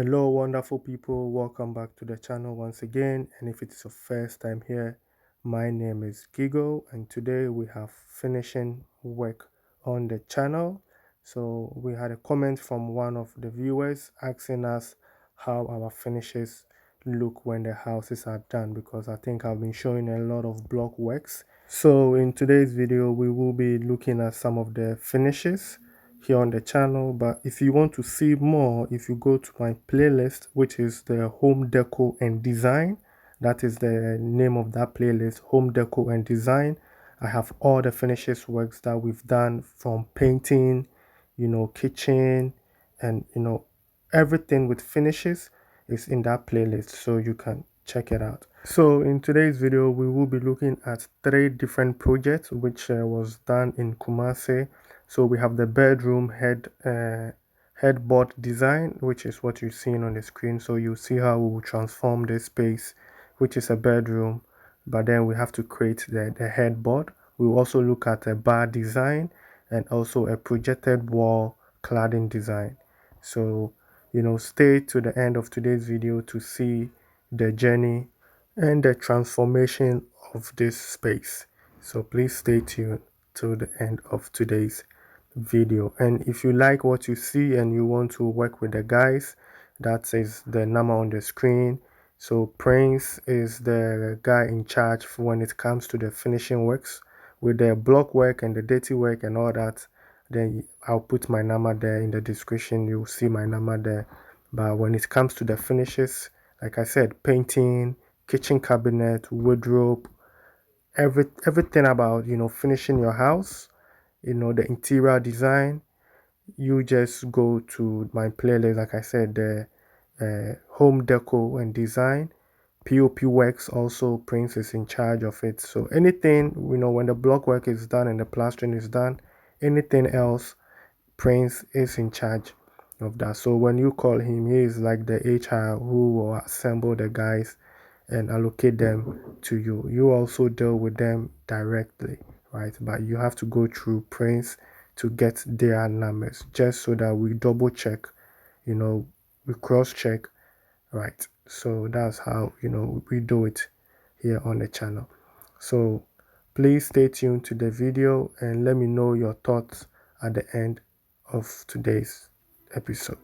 Hello, wonderful people. Welcome back to the channel once again. And if it's your first time here, my name is Gigo, and today we have finishing work on the channel. So, we had a comment from one of the viewers asking us how our finishes look when the houses are done, because I think I've been showing a lot of block works. So, in today's video, we will be looking at some of the finishes here on the channel. But if you want to see more, if you go to my playlist, which is the home deco and design, that is the name of that playlist, home deco and design. I have all the finishes works that we've done, from painting, kitchen, and everything with finishes is in that playlist, so you can check it out. So in today's video, we will be looking at three different projects which was done in Kumasi. So we have the bedroom headboard design, which is what you're seeing on the screen. So you see how we will transform this space, which is a bedroom, but then we have to create the headboard. We will also look at a bar design and also a projected wall cladding design. So stay to the end of today's video to see the journey and the transformation of this space. So please stay tuned to the end of today's video. And if you like what you see and you want to work with the guys, that is the number on the screen. So Prince is the guy in charge when it comes to the finishing works, with the block work and the dirty work and all that. Then I'll put my number there in the description. You'll see my number there. But when it comes to the finishes, like I said, painting, kitchen cabinet, wardrobe, everything about finishing your house, the interior design, you just go to my playlist. Like I said, the home deco and design, POP works also. Prince is in charge of it. So anything, when the block work is done and the plastering is done, anything else, Prince is in charge of that. So when you call him, he is like the HR who will assemble the guys and allocate them to you. You also deal with them directly, right? But you have to go through Prince to get their numbers, just so that we double check, we cross check, right? So that's how we do it here on the channel. So please stay tuned to the video and let me know your thoughts at the end of today's episode.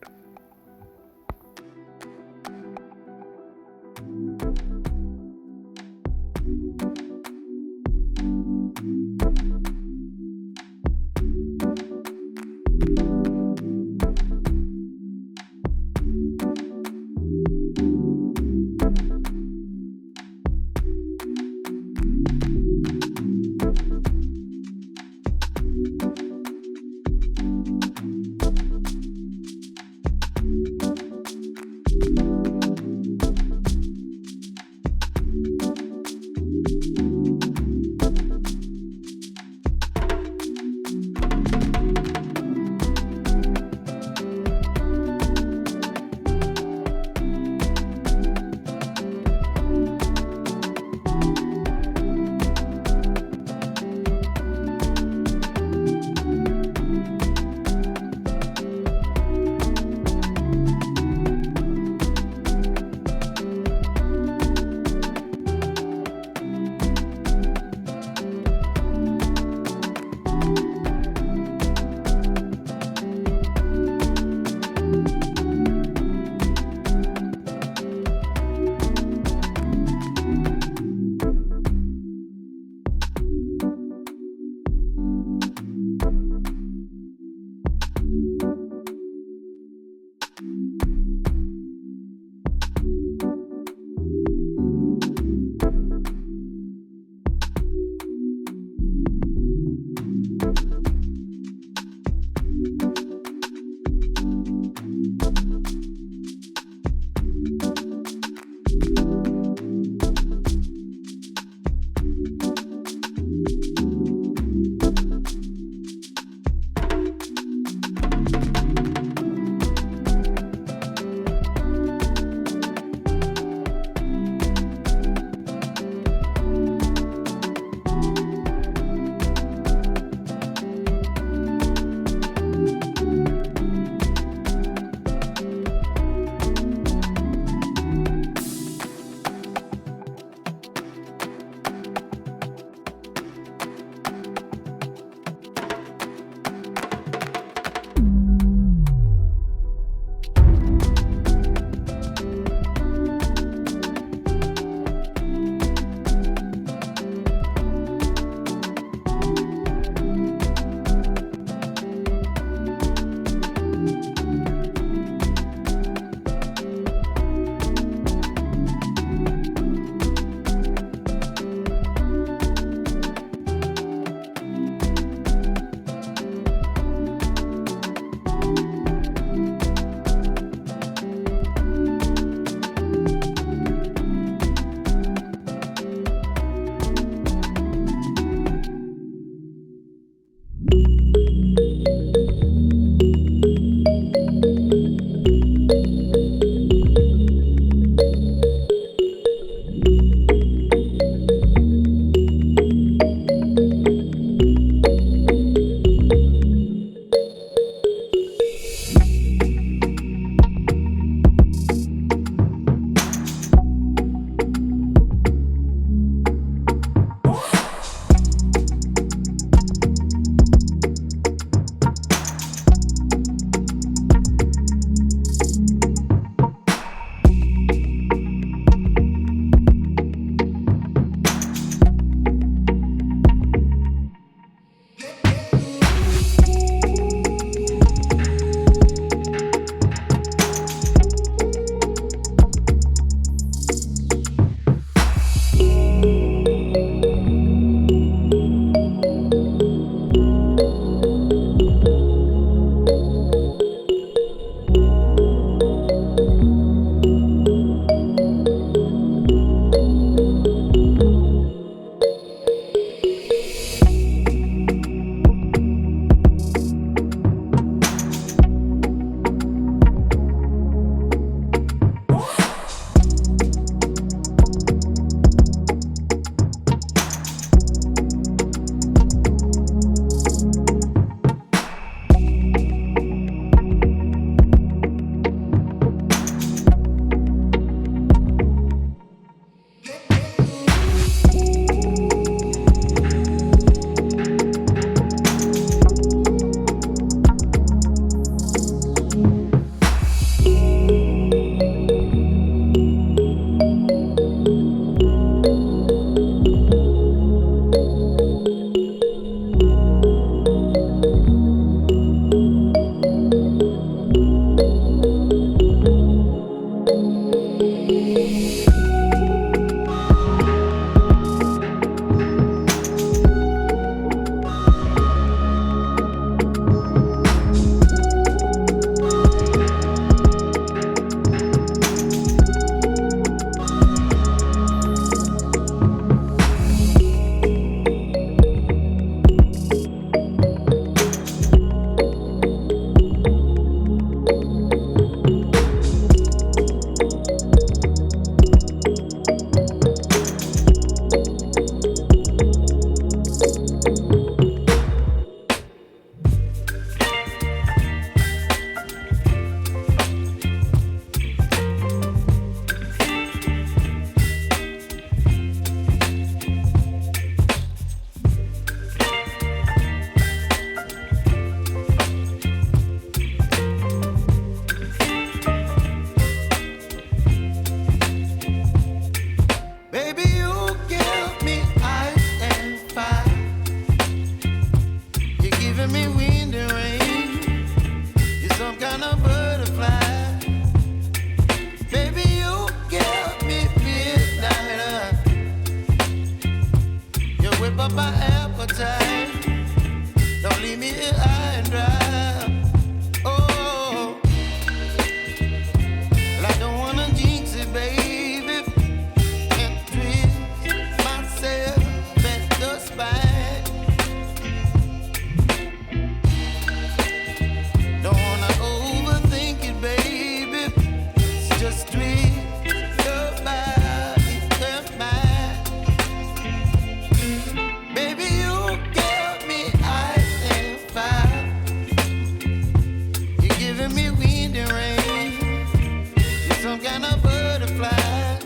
some kind of butterfly.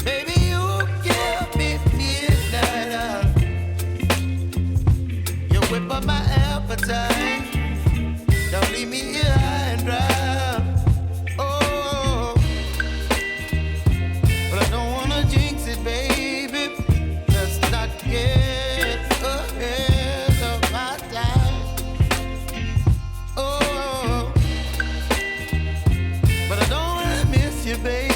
Baby, you give me midnight. You whip up my appetite. Don't leave me here high and dry. Oh, but I don't wanna jinx it, baby. Let's not get ahead of my time. Oh, but I don't wanna miss you, baby.